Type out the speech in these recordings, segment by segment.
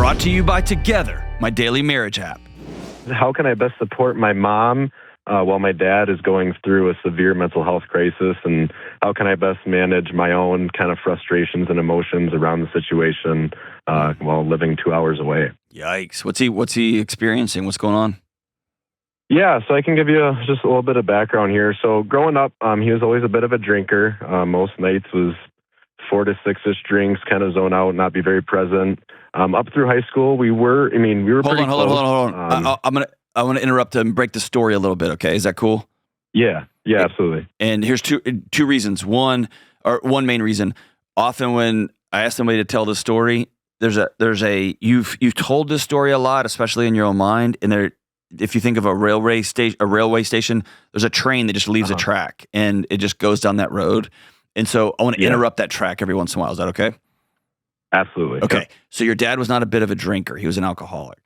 Brought to you by Together, my daily marriage app. How can I best support my mom while my dad is going through a severe mental health crisis? And how can I best manage my own kind of frustrations and emotions around the situation while living 2 hours away? Yikes. What's he experiencing? What's going on? Yeah, so I can give you just a little bit of background here. So growing up, he was always a bit of a drinker. Most nights was 4 to 6-ish drinks, kind of zone out, not be very present. Up through high school, we were Hold on. I want to interrupt and break the story a little bit. Okay, is that cool? Yeah, absolutely. And here's two reasons. One main reason. Often when I ask somebody to tell the story, you've told this story a lot, especially in your own mind. And if you think of a railway station, there's a train that just leaves a track and it just goes down that road. And so I want to interrupt that track every once in a while. Is that okay? Absolutely. Okay. Yep. So your dad was not a bit of a drinker. He was an alcoholic.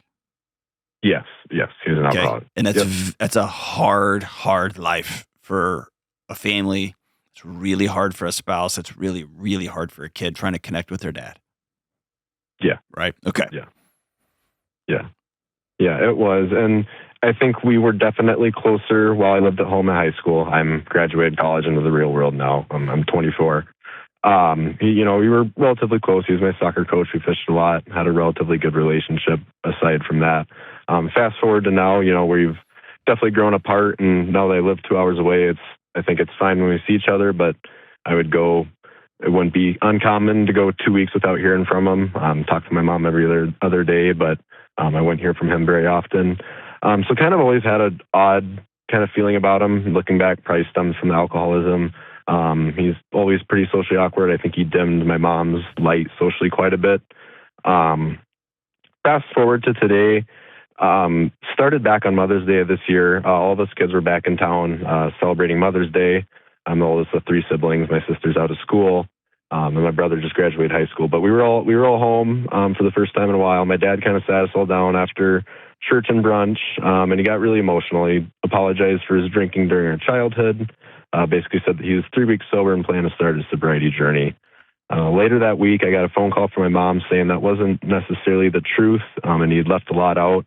Yes. He was an alcoholic. And that's a hard life for a family. It's really hard for a spouse. It's really, really hard for a kid trying to connect with their dad. Yeah. Right? Okay. Yeah, it was. And I think we were definitely closer while I lived at home in high school. I'm graduated college into the real world now. I'm 24. We were relatively close. He was my soccer coach. We fished a lot, had a relatively good relationship aside from that. Fast forward to now, we've definitely grown apart, and now that I live 2 hours away, I think it's fine when we see each other, but it wouldn't be uncommon to go 2 weeks without hearing from him. Talk to my mom every other day, but I wouldn't hear from him very often. So kind of always had an odd kind of feeling about him. Looking back, probably stems from the alcoholism. He's always pretty socially awkward. I think he dimmed my mom's light socially quite a bit. Fast forward to today, started back on Mother's Day of this year. All of us kids were back in town celebrating Mother's Day. I'm the oldest of 3 siblings. My sister's out of school, and my brother just graduated high school. But we were all home for the first time in a while. My dad kind of sat us all down after church and brunch, and he got really emotional. He apologized for his drinking during our childhood. Basically said that he was 3 weeks sober and planned to start his sobriety journey. Later that week, I got a phone call from my mom saying that wasn't necessarily the truth, and he'd left a lot out.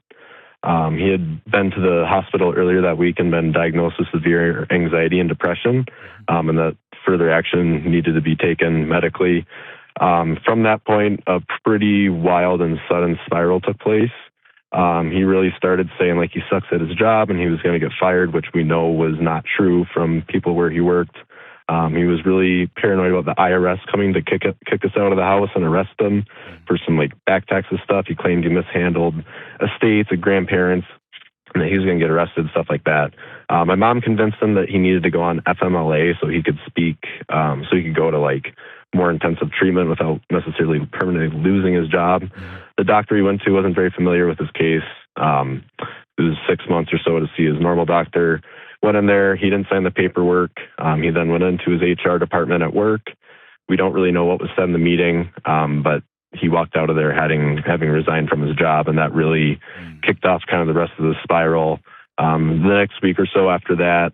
He had been to the hospital earlier that week and been diagnosed with severe anxiety and depression, and that further action needed to be taken medically. From that point, a pretty wild and sudden spiral took place. He really started saying like he sucks at his job and he was going to get fired, which we know was not true from people where he worked. He was really paranoid about the IRS coming to kick us out of the house and arrest him for some like back taxes stuff. He claimed he mishandled estates and grandparents and that he was going to get arrested, stuff like that. My mom convinced him that he needed to go on FMLA so he could speak, so he could go to like more intensive treatment without necessarily permanently losing his job. The doctor he went to wasn't very familiar with his case. It was 6 months or so to see his normal doctor. Went in there, he didn't sign the paperwork. He then went into his HR department at work. We don't really know what was said in the meeting, but he walked out of there having resigned from his job, and that really kicked off kind of the rest of the spiral. The next week or so after that,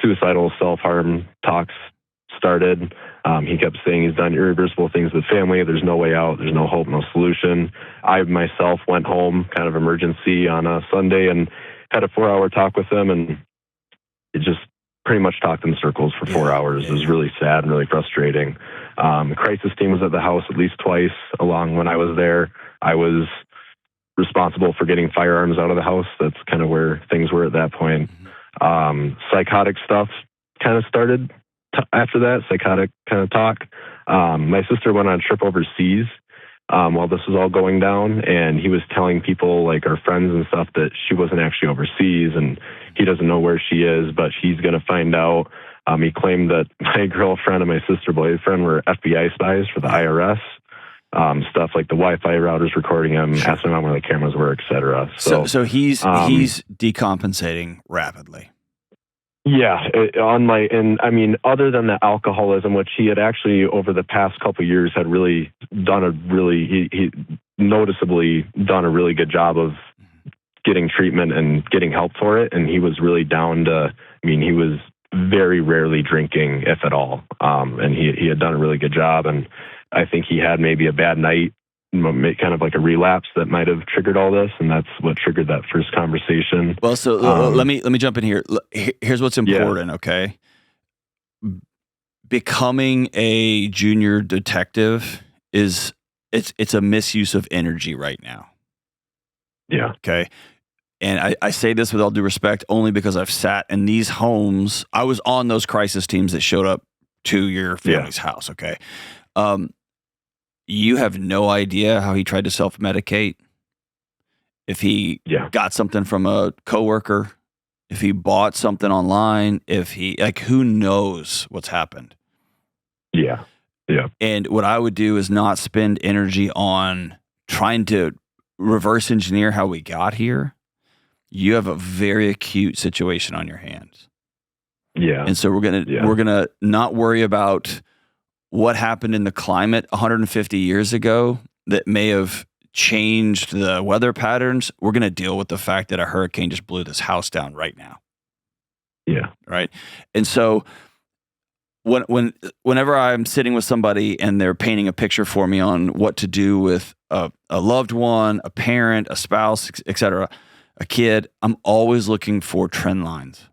suicidal self-harm talks started. He kept saying he's done irreversible things with family. There's no way out. There's no hope, no solution. I myself went home, kind of emergency on a Sunday, and had a 4-hour talk with him, and it just pretty much talked in circles for 4 hours. It was really sad and really frustrating. The crisis team was at the house at least twice along when I was there. I was responsible for getting firearms out of the house. That's kind of where things were at that point. Psychotic stuff kind of started after that, psychotic kind of talk. My sister went on a trip overseas while this was all going down, and he was telling people, like our friends and stuff, that she wasn't actually overseas and he doesn't know where she is, but he's going to find out. He claimed that my girlfriend and my sister boyfriend were FBI spies for the IRS. Stuff like the Wi-Fi routers recording him, asking him where the cameras were, etc. So he's decompensating rapidly. Yeah, other than the alcoholism, which he had actually over the past couple of years had really done he noticeably done a really good job of getting treatment and getting help for it. And he was really down to, he was very rarely drinking, if at all. And he had done a really good job. And I think he had maybe a bad night kind of like a relapse that might have triggered all this, and that's what triggered that first conversation. Well, so let me jump in here. Here's what's important, okay? Becoming a junior detective it's a misuse of energy right now. Yeah. Okay. And I say this with all due respect only because I've sat in these homes. I was on those crisis teams that showed up to your family's house, okay? You have no idea how he tried to self-medicate, if he got something from a coworker, if he bought something online, who knows what's happened. Yeah. Yeah. And what I would do is not spend energy on trying to reverse engineer how we got here. You have a very acute situation on your hands. Yeah. And so we're gonna not worry about what happened in the climate 150 years ago that may have changed the weather patterns. We're gonna deal with the fact that a hurricane just blew this house down right now. Yeah. Right. And so whenever I'm sitting with somebody and they're painting a picture for me on what to do with a loved one, a parent, a spouse, et cetera, a kid, I'm always looking for trend lines.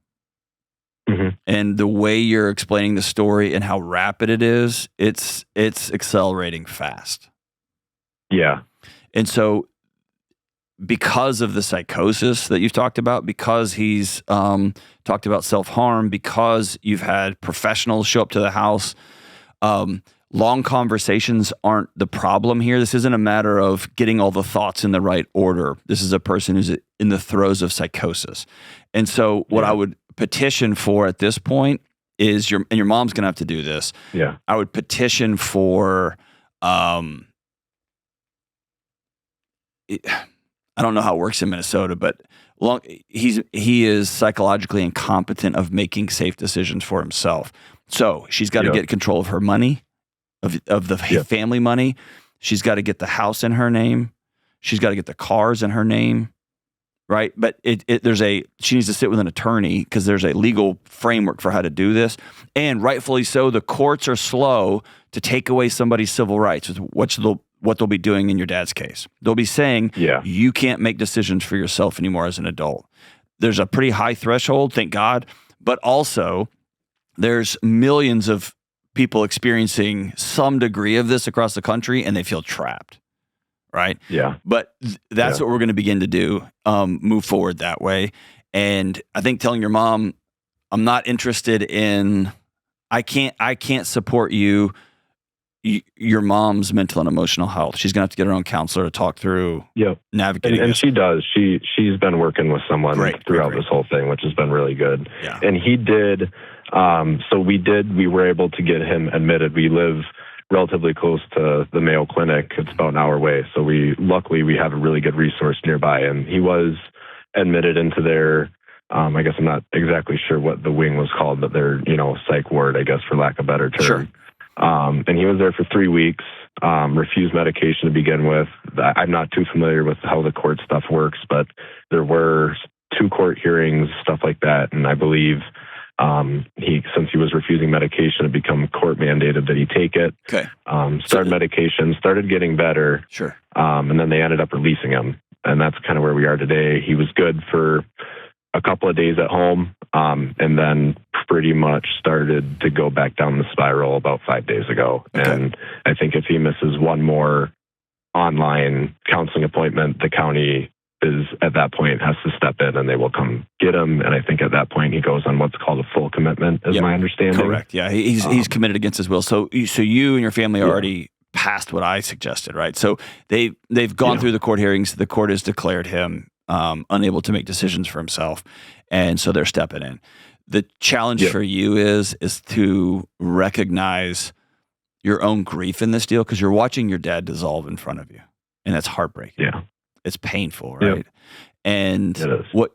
Mm-hmm. And the way you're explaining the story and how rapid it is, it's accelerating fast. Yeah. And so because of the psychosis that you've talked about, because he's talked about self-harm, because you've had professionals show up to the house, long conversations aren't the problem here. This isn't a matter of getting all the thoughts in the right order. This is a person who's in the throes of psychosis. And so what I would petition for at this point is your mom's going to have to do this. Yeah. I would petition for, I don't know how it works in Minnesota, but he is psychologically incompetent of making safe decisions for himself. So she's got to get control of her money, of the family money. She's got to get the house in her name. She's got to get the cars in her name, right? But she needs to sit with an attorney because there's a legal framework for how to do this. And rightfully so, the courts are slow to take away somebody's civil rights, what they'll be doing in your dad's case. They'll be saying, you can't make decisions for yourself anymore as an adult. There's a pretty high threshold, thank God, but also there's millions of people experiencing some degree of this across the country, and they feel trapped, right? Yeah. But that's what we're going to begin to do, move forward that way. And I think telling your mom, I'm not interested in, I can't support your mom's mental and emotional health. She's going to have to get her own counselor to talk through navigating and this. she does. She's been working with someone throughout this whole thing, which has been really good. Yeah. And he did, we were able to get him admitted. We live relatively close to the Mayo Clinic. It's about an hour away. So luckily we have a really good resource nearby, and he was admitted into their, I guess I'm not exactly sure what the wing was called, but their, psych ward, I guess, for lack of a better term. Sure. And he was there for 3 weeks, refused medication to begin with. I'm not too familiar with how the court stuff works, but there were 2 court hearings, stuff like that. And I believe since he was refusing medication, it become court mandated that he take it. Okay. Started medication, started getting better. Sure. And then they ended up releasing him. And that's kind of where we are today. He was good for a couple of days at home, and then pretty much started to go back down the spiral about 5 days ago. Okay. And I think if he misses one more online counseling appointment, the county is at that point has to step in and they will come get him. And I think at that point he goes on what's called a full commitment, is my understanding. Correct. Yeah, he's committed against his will. So you and your family are already past what I suggested, right? So they've gone through the court hearings. The court has declared him unable to make decisions for himself, and so they're stepping in. The challenge for you is to recognize your own grief in this deal, because you're watching your dad dissolve in front of you, and that's heartbreaking. Yeah, it's painful, right? Yep. And it is. What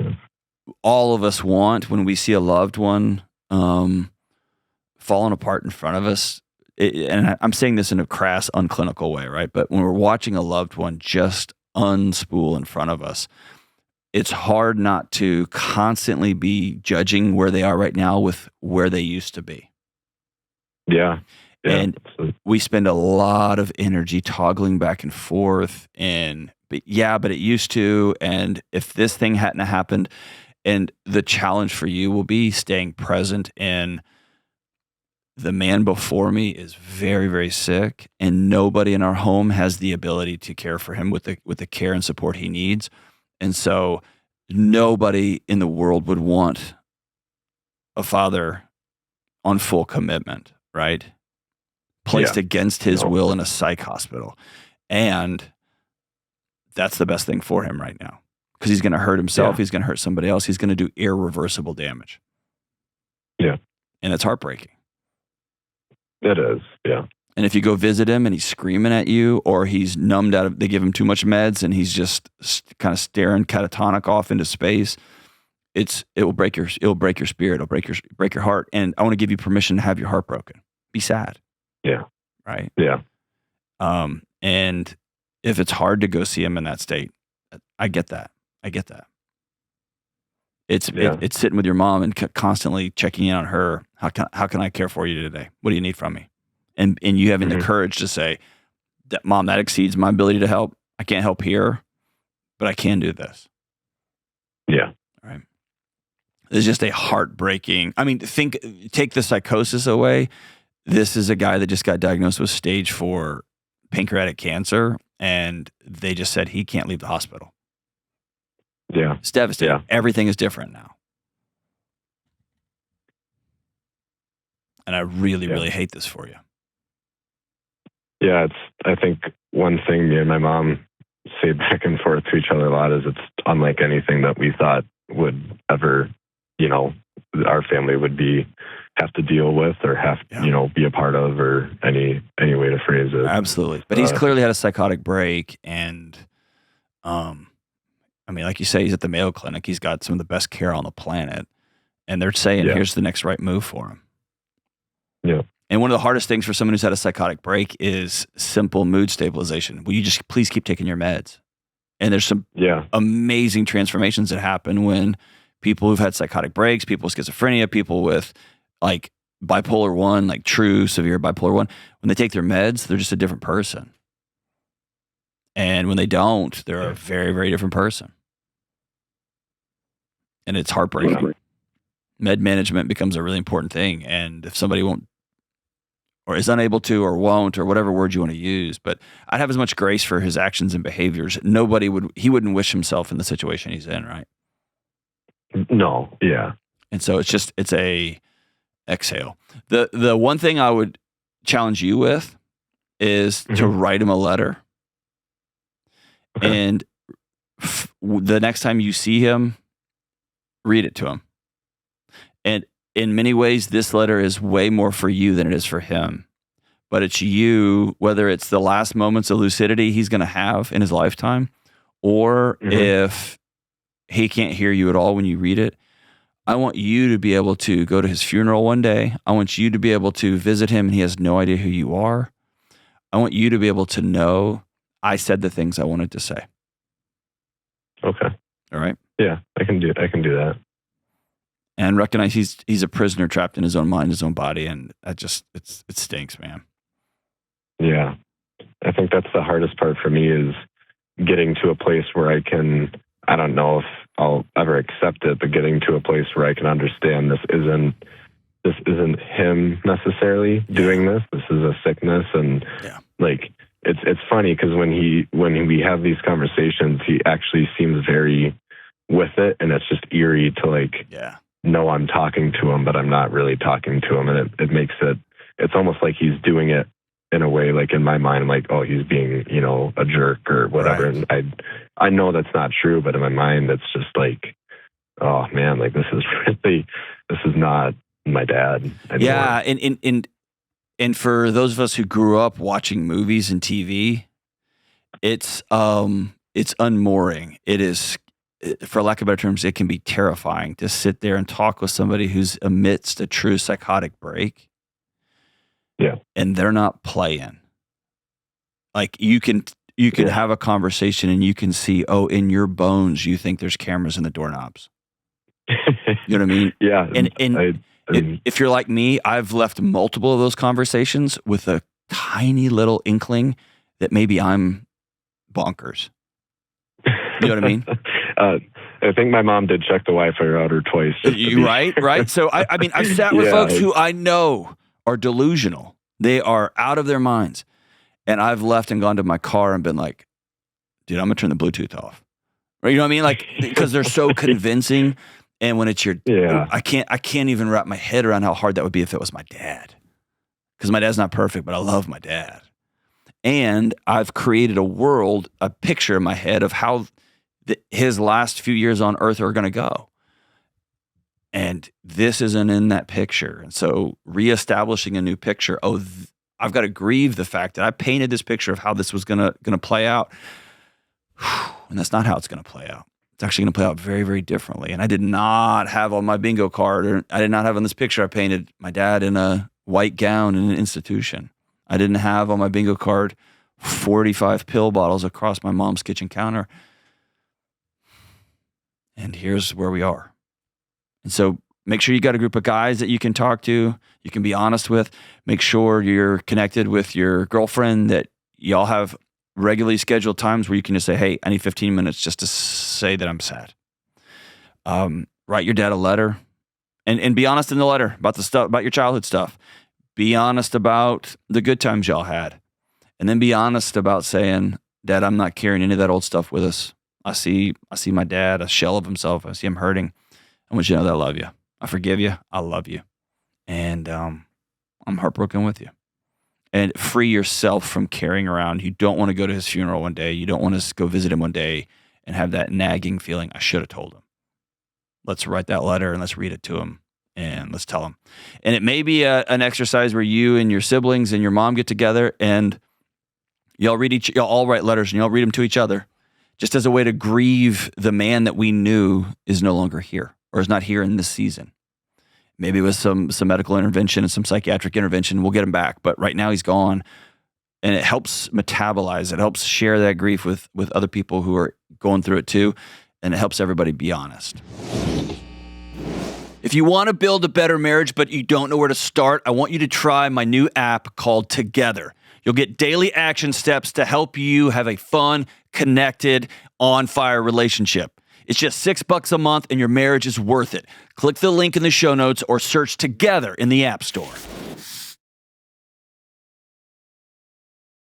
all of us want when we see a loved one falling apart in front of us, and I'm saying this in a crass, unclinical way, right? But when we're watching a loved one just unspool in front of us, it's hard not to constantly be judging where they are right now with where they used to be. Yeah. Yeah. And we spend a lot of energy toggling back and forth but it used to. And if this thing hadn't happened, and the challenge for you will be staying present in the man before me is very, very sick, and nobody in our home has the ability to care for him with the care and support he needs. And so nobody in the world would want a father on full commitment, right? Placed against his will in a psych hospital. And that's the best thing for him right now, because he's going to hurt himself. He's going to hurt somebody else. He's going to do irreversible damage. Yeah. And it's heartbreaking. It is. Yeah. And if you go visit him and he's screaming at you, or he's numbed out they give him too much meds and he's just kind of staring catatonic off into space, it will break your spirit. It'll break your heart. And I want to give you permission to have your heart broken. Be sad. Yeah. Right. Yeah. And if it's hard to go see him in that state, I get that. It's sitting with your mom and constantly checking in on her. How can I care for you today? What do you need from me? And you having the courage to say, Mom, that exceeds my ability to help. I can't help here, but I can do this. Yeah. All right. It's just a heartbreaking. I mean, take the psychosis away. This is a guy that just got diagnosed with stage 4 pancreatic cancer, and they just said he can't leave the hospital. Yeah. It's devastating. Yeah. Everything is different now. And I really, really hate this for you. Yeah, I think one thing me and my mom say back and forth to each other a lot is it's unlike anything that we thought would ever, our family would have to deal with or be a part of, or any way to phrase it. Absolutely. But he's clearly had a psychotic break, and like you say, he's at the Mayo Clinic. He's got some of the best care on the planet, and they're saying here's the next right move for him. Yeah. And one of the hardest things for someone who's had a psychotic break is simple mood stabilization. Will you just please keep taking your meds? And there's some amazing transformations that happen when people who've had psychotic breaks, people with schizophrenia, people with like bipolar 1, like true severe bipolar 1, when they take their meds, they're just a different person. And when they don't, they're a very, very different person. And it's heartbreaking. Yeah. Med management becomes a really important thing. And if somebody won't, or is unable to, or won't, or whatever word you want to use, but I'd have as much grace for his actions and behaviors. He wouldn't wish himself in the situation he's in, right? No. Yeah. And so it's a exhale. The one thing I would challenge you with is to write him a letter. And the next time you see him, read it to him. And in many ways, this letter is way more for you than it is for him. But it's you, whether it's the last moments of lucidity he's going to have in his lifetime, or if he can't hear you at all when you read it, I want you to be able to go to his funeral one day. I want you to be able to visit him and he has no idea who you are. I want you to be able to know I said the things I wanted to say. Okay. All right. Yeah, I can do that. And recognize he's a prisoner trapped in his own mind, his own body, and it stinks, man. Yeah. I think that's the hardest part for me, is getting to a place where I don't know if I'll ever accept it, but getting to a place where I can understand this isn't him necessarily doing this. This is a sickness. And it's funny because when we have these conversations, he actually seems very with it, and it's just eerie to know I'm talking to him, but I'm not really talking to him. And it makes it's almost like he's doing it in a way, like in my mind, I'm like, oh, he's being, a jerk or whatever. Right. And I know that's not true, but in my mind, it's just like, oh man, like this is not my dad anymore. Yeah. And for those of us who grew up watching movies and TV, it's unmooring. It is, for lack of better terms, it can be terrifying to sit there and talk with somebody who's amidst a true psychotic break. Yeah. And they're not playing. Like you can have a conversation and you can see, oh, in your bones, you think there's cameras in the doorknobs. You know what I mean? Yeah. If you're like me, I've left multiple of those conversations with a tiny little inkling that maybe I'm bonkers. You know what I mean? I think my mom did check the Wi-Fi router twice. Right. So I mean, I've sat with folks who I know are delusional. They are out of their minds. And I've left and gone to my car and been like, dude, I'm gonna turn the Bluetooth off. Right? You know what I mean? Like, because they're so convincing. And when it's I can't even wrap my head around how hard that would be if it was my dad. Because my dad's not perfect, but I love my dad. And I've created a picture in my head of how his last few years on earth are going to go. And this isn't in that picture. And so reestablishing a new picture, I've got to grieve the fact that I painted this picture of how this was going to play out. And that's not how it's going to play out. It's actually going to play out very, very differently. And I did not have on my bingo card, or I did not have on this picture I painted my dad in a white gown in an institution. I didn't have on my bingo card 45 pill bottles across my mom's kitchen counter. And here's where we are. And so make sure you got a group of guys that you can talk to, you can be honest with. Make sure you're connected with your girlfriend, that y'all have regularly scheduled times where you can just say, hey, I need 15 minutes just to say that I'm sad. Write your dad a letter and be honest in the letter about the stuff, about your childhood stuff. Be honest about the good times y'all had. And then be honest about saying, Dad, I'm not carrying any of that old stuff with us. I see my dad, a shell of himself. I see him hurting. I want you to know that I love you. I forgive you. I love you. And I'm heartbroken with you. And free yourself from carrying around. You don't want to go to his funeral one day. You don't want to go visit him one day and have that nagging feeling, I should have told him. Let's write that letter and let's read it to him and let's tell him. And it may be an exercise where you and your siblings and your mom get together and y'all all write letters and y'all read them to each other, just as a way to grieve the man that we knew is no longer here or is not here in this season. Maybe with some medical intervention and some psychiatric intervention, we'll get him back. But right now he's gone. And it helps metabolize. It helps share that grief with other people who are going through it too. And it helps everybody be honest. If you want to build a better marriage, but you don't know where to start, I want you to try my new app called Together. You'll get daily action steps to help you have a fun, connected, on-fire relationship. It's just $6 a month and your marriage is worth it. Click the link in the show notes or search Together in the App Store.